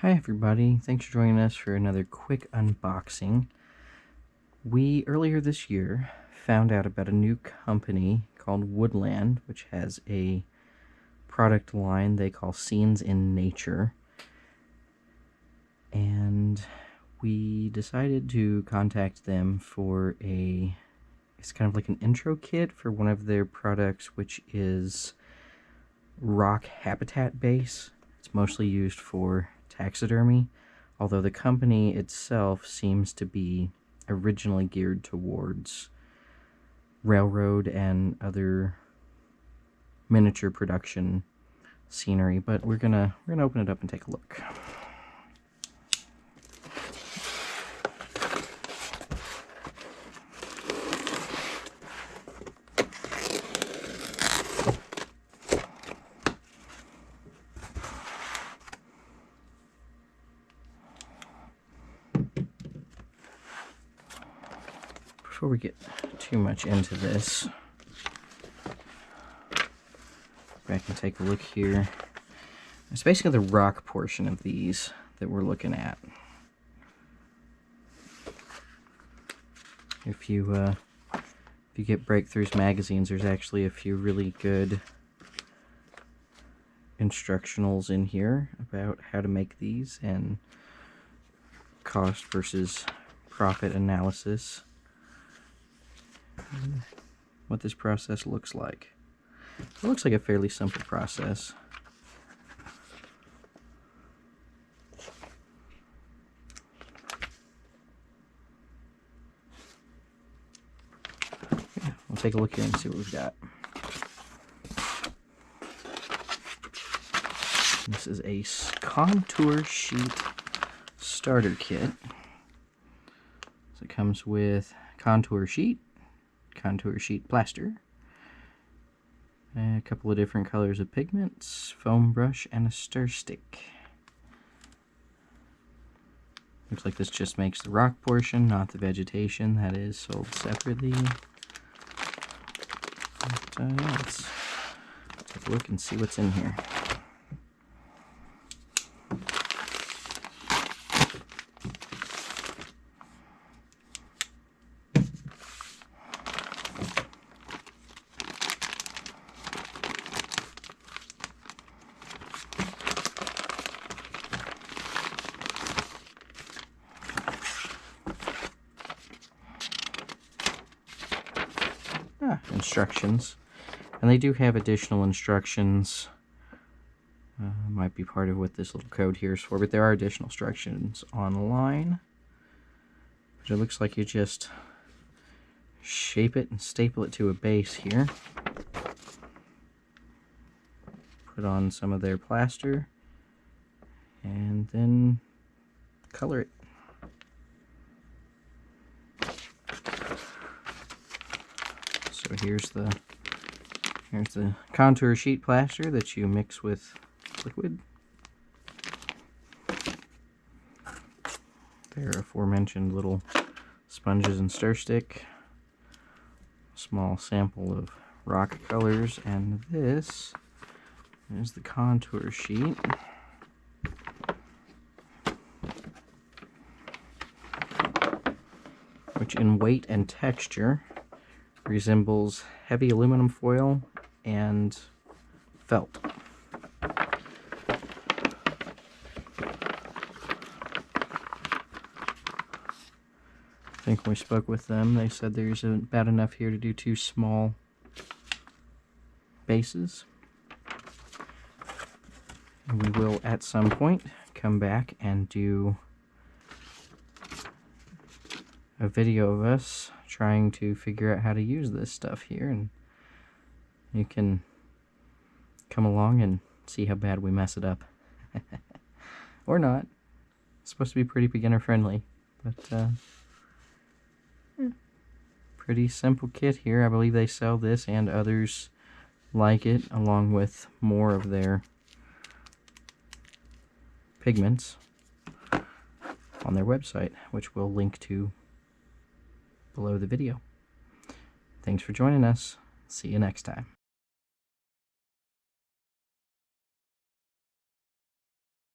Hi everybody, thanks for joining us for another quick unboxing. We earlier this year found out about a new company called Woodland, which has a product line they call Scenes in Nature. And we decided to contact them for it's kind of like an intro kit for one of their products, which is rock habitat base. It's mostly used for taxidermy, although the company itself seems to be originally geared towards railroad and other miniature production scenery. But we're gonna open it up and take a look. Before we get too much into this, back and take a look here. It's basically the rock portion of these that we're looking at. If you get Breakthroughs magazines, there's actually a few really good instructionals in here about how to make these and cost versus profit analysis. What this process looks like. It looks like a fairly simple process. Yeah, we'll take a look here and see what we've got. This is a contour sheet starter kit. So it comes with contour sheet plaster, a couple of different colors of pigments, foam brush, and a stir stick. Looks like this just makes the rock portion, not the vegetation. That is sold separately. But, yeah, let's take a look and see what's in here. Instructions, and they do have additional instructions. Might be part of what this little code here is for, but there are additional instructions online. But it looks like you just shape it and staple it to a base here. Put on some of their plaster and then color it. So here's the contour sheet plaster that you mix with liquid. There are aforementioned little sponges and stir stick. Small sample of rock colors, and this is the contour sheet. Which in weight and texture resembles heavy aluminum foil and felt. I think when we spoke with them, they said there's about enough here to do 2 small bases. And we will at some point come back and do a video of us trying to figure out how to use this stuff here, and you can come along and see how bad we mess it up. Or not. It's supposed to be pretty beginner friendly, but pretty simple kit here. I believe they sell this and others like it, along with more of their pigments on their website, which we'll link to below the video. Thanks for joining us. See you next time.